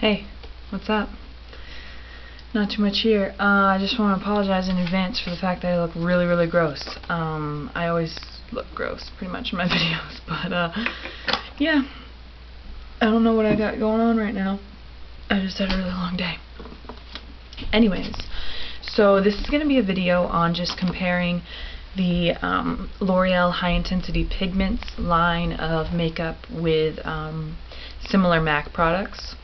Hey, what's up? Not too much here. I just want to apologize in advance for the fact that I look really, really gross. I always look gross pretty much in my videos, but yeah. I don't know what I got going on right now. I just had a really long day. Anyways, so this is going to be a video on just comparing the L'Oreal High Intensity Pigments line of makeup with similar MAC products,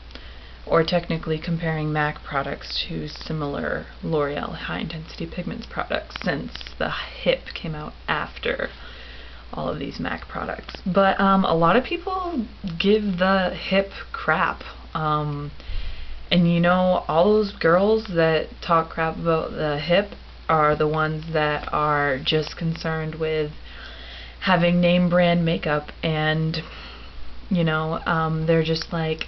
or technically comparing MAC products to similar L'Oreal High Intensity Pigments products, since the H.I.P came out after all of these MAC products. But a lot of people give the H.I.P crap. And you know, all those girls that talk crap about the H.I.P are the ones that are just concerned with having name brand makeup, and you know, they're just like,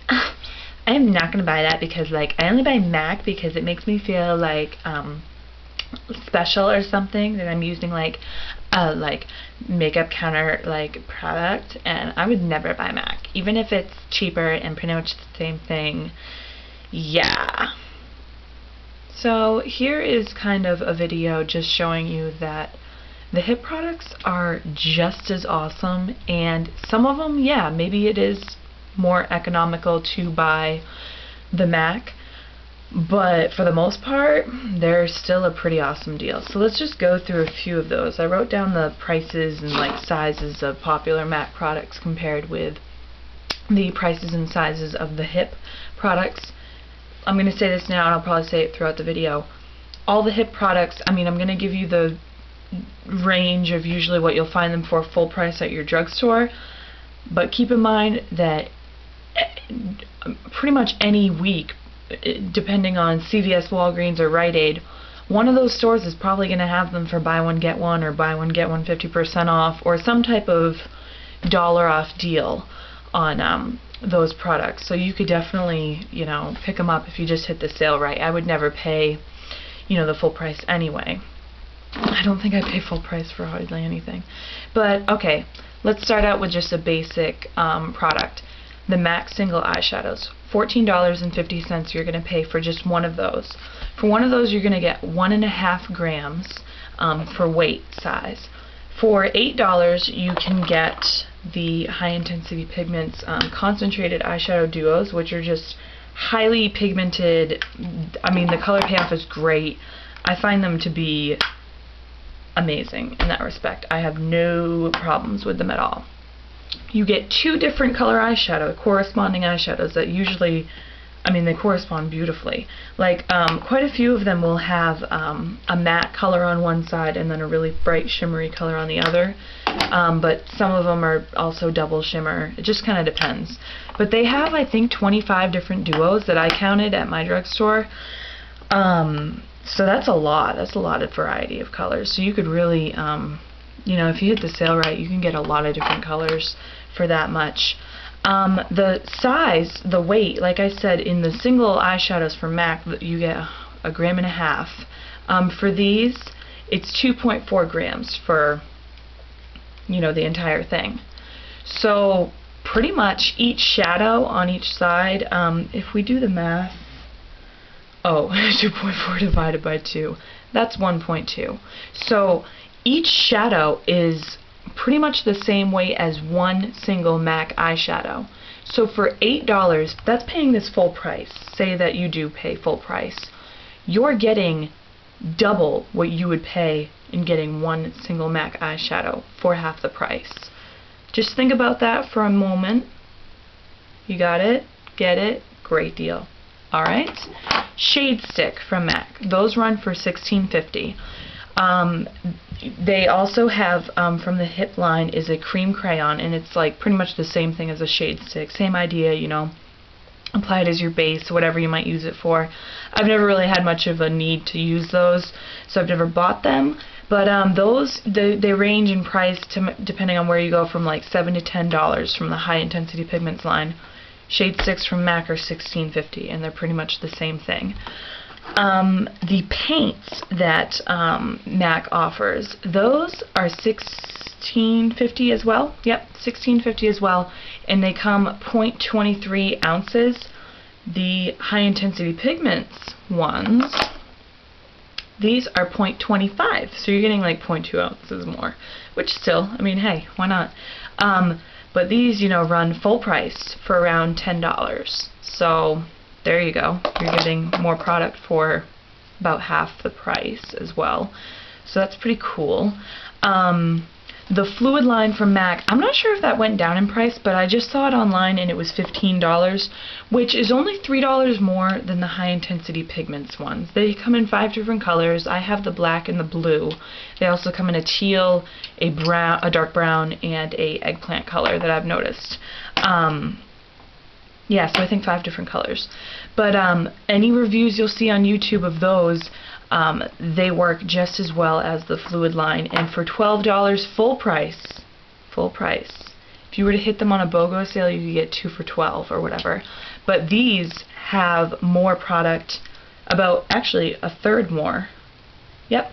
I'm not gonna buy that because like I only buy MAC because it makes me feel like special or something, that I'm using like makeup counter like product, and I would never buy MAC even if it's cheaper and pretty much the same thing. Yeah. So here is kind of a video just showing you that the H.I.P products are just as awesome, and some of them, yeah, maybe it is more economical to buy the MAC, but for the most part they're still a pretty awesome deal. So let's just go through a few of those. I wrote down the prices and like sizes of popular MAC products compared with the prices and sizes of the H.I.P products. I'm going to say this now and I'll probably say it throughout the video. All the H.I.P products, I mean, I'm going to give you the range of usually what you'll find them for full price at your drugstore, but keep in mind that pretty much any week, depending on CVS, Walgreens, or Rite Aid, one of those stores is probably going to have them for buy one get one, or buy one get one 50% off, or some type of dollar off deal on those products. So you could definitely, you know, pick them up if you just hit the sale right. I would never pay, you know, the full price anyway. I don't think I pay full price for hardly anything. But okay, let's start out with just a basic product. The MAC single eyeshadows, $14.50 you're going to pay for just one of those. For one of those you're going to get 1.5 grams for weight size. For $8 you can get the High Intensity Pigments concentrated eyeshadow duos, which are just highly pigmented. I mean, the color payoff is great. I find them to be amazing in that respect. I have no problems with them at all. You get two different color corresponding eyeshadows that usually, I mean, they correspond beautifully. Like quite a few of them will have a matte color on one side and then a really bright shimmery color on the other, but some of them are also double shimmer. It just kind of depends. But they have, I think, 25 different duos that I counted at my drugstore. So that's a lot. That's a lot of variety of colors. So you could really, you know, if you hit the sale right, you can get a lot of different colors for that much. The size, the weight, like I said, in the single eyeshadows for MAC, you get 1.5 grams. For these, it's 2.4 grams for, you know, the entire thing. So pretty much each shadow on each side, if we do the math, 2.4 divided by 2, that's 1.2. So each shadow is pretty much the same weight as one single MAC eyeshadow. So for $8, that's paying this full price. Say that you do pay full price. You're getting double what you would pay in getting one single MAC eyeshadow for half the price. Just think about that for a moment. You got it? Get it? Great deal. Alright? Shade Stick from MAC. Those run for $16.50. They also have, from the H.I.P line, is a cream crayon, and it's like pretty much the same thing as a shade stick. Same idea, you know, apply it as your base, whatever you might use it for. I've never really had much of a need to use those, so I've never bought them. But those, they range in price to, depending on where you go, from like $7 to $10 from the High Intensity Pigments line. Shade sticks from MAC are $16.50, and they're pretty much the same thing. The paints that MAC offers, those are $16.50 as well. Yep, $16.50 as well, and they come 0.23 ounces. The high intensity pigments ones, these are 0.25, so you're getting like 0.2 ounces more, which still, I mean, hey, why not? But these, you know, run full price for around $10. So there you go. You're getting more product for about half the price as well. So that's pretty cool. The fluid line from MAC, I'm not sure if that went down in price, but I just saw it online and it was $15, which is only $3 more than the high intensity pigments ones. They come in 5 different colors. I have the black and the blue. They also come in a teal, a brown, a dark brown, and a eggplant color that I've noticed. Yeah, so I think 5 different colors. But any reviews you'll see on YouTube of those, they work just as well as the fluid line, and for $12 full price, if you were to hit them on a BOGO sale, you could get 2 for $12 or whatever. But these have more product, about actually a third more. Yep.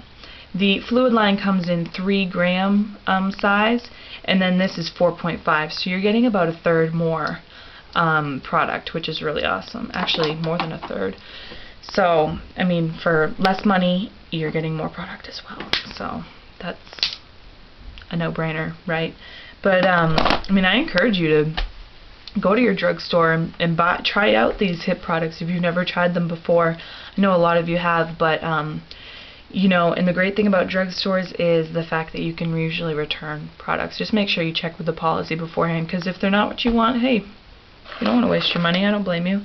The fluid line comes in 3 gram size, and then this is 4.5, so you're getting about a third more product, which is really awesome. Actually, more than a third. So, I mean, for less money, you're getting more product as well. So, that's a no-brainer, right? But, I mean, I encourage you to go to your drugstore and try out these HIP products if you've never tried them before. I know a lot of you have, but, you know, and the great thing about drugstores is the fact that you can usually return products. Just make sure you check with the policy beforehand, because if they're not what you want, hey, you don't want to waste your money. I don't blame you.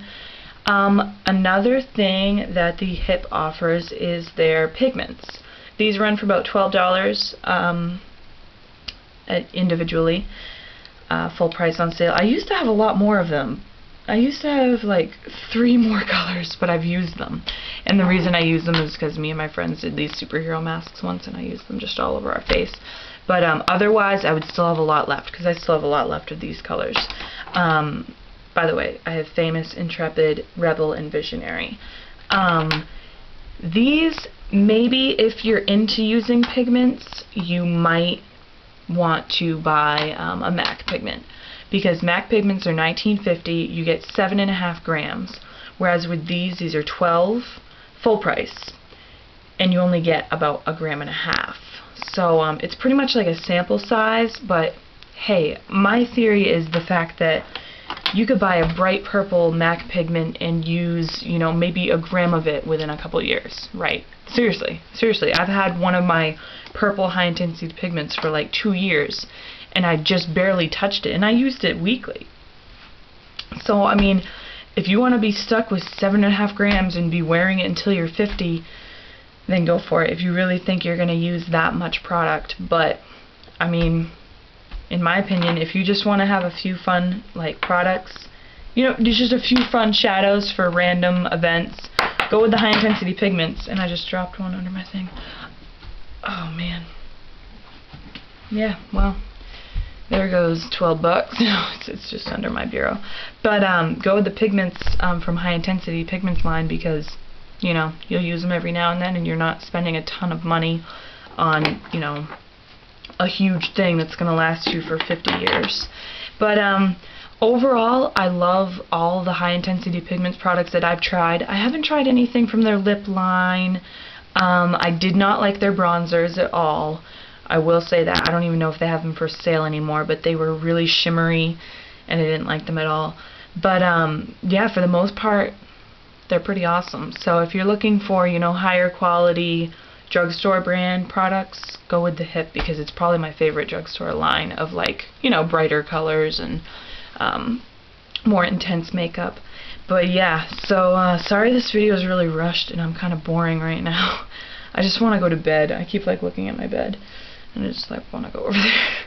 Another thing that the HIP offers is their pigments. These run for about $12 individually, full price on sale. I used to have a lot more of them. I used to have like 3 more colors, but I've used them. And the reason I use them is because me and my friends did these superhero masks once, and I used them just all over our face. But otherwise, I would still have a lot left, because I still have a lot left of these colors. By the way, I have Famous, Intrepid, Rebel, and Visionary. These, maybe if you're into using pigments, you might want to buy a MAC pigment, because MAC pigments are $19.50. You get 7.5 grams, whereas with these are 12 full price, and you only get about 1.5 grams. So it's pretty much like a sample size, but hey, my theory is the fact that you could buy a bright purple MAC pigment and use, you know, maybe 1 gram of it within a couple years, right? Seriously, I've had one of my purple high intensity pigments for like 2 years, and I just barely touched it, and I used it weekly. So, I mean, if you want to be stuck with 7.5 grams and be wearing it until you're 50, then go for it, if you really think you're going to use that much product. But, I mean, in my opinion, if you just want to have a few fun, like, products, you know, there's just a few fun shadows for random events, go with the high intensity pigments. And I just dropped one under my thing. Oh, man. Yeah, well, there goes 12 bucks. No, it's just under my bureau. But go with the pigments from high intensity pigments line, because, you know, you'll use them every now and then, and you're not spending a ton of money on, you know, a huge thing that's going to last you for 50 years. But overall, I love all the high intensity pigments products that I've tried. I haven't tried anything from their lip line. I did not like their bronzers at all. I will say that. I don't even know if they have them for sale anymore, but they were really shimmery, and I didn't like them at all. But yeah, for the most part, they're pretty awesome. So if you're looking for, you know, higher quality drugstore brand products, go with the HIP, because it's probably my favorite drugstore line of, like, you know, brighter colors and more intense makeup. But yeah, so sorry this video is really rushed and I'm kind of boring right now. I just want to go to bed. I keep, like, looking at my bed and I just, like, want to go over there.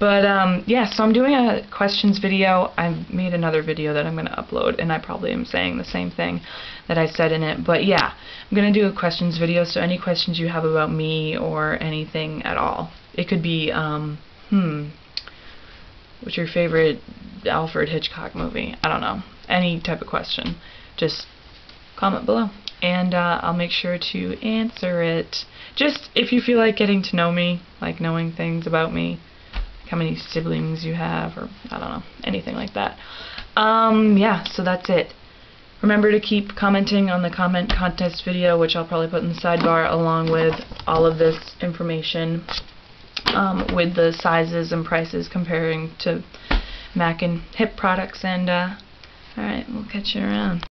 But yeah, so I'm doing a questions video. I've made another video that I'm going to upload, and I probably am saying the same thing that I said in it. But yeah, I'm going to do a questions video, so any questions you have about me or anything at all. It could be, what's your favorite Alfred Hitchcock movie? I don't know. Any type of question. Just comment below, and I'll make sure to answer it. Just if you feel like getting to know me, like knowing things about me, how many siblings you have, or I don't know, anything like that. Yeah, so that's it. Remember to keep commenting on the comment contest video, which I'll probably put in the sidebar, along with all of this information with the sizes and prices comparing to MAC and H.I.P products. And alright, we'll catch you around.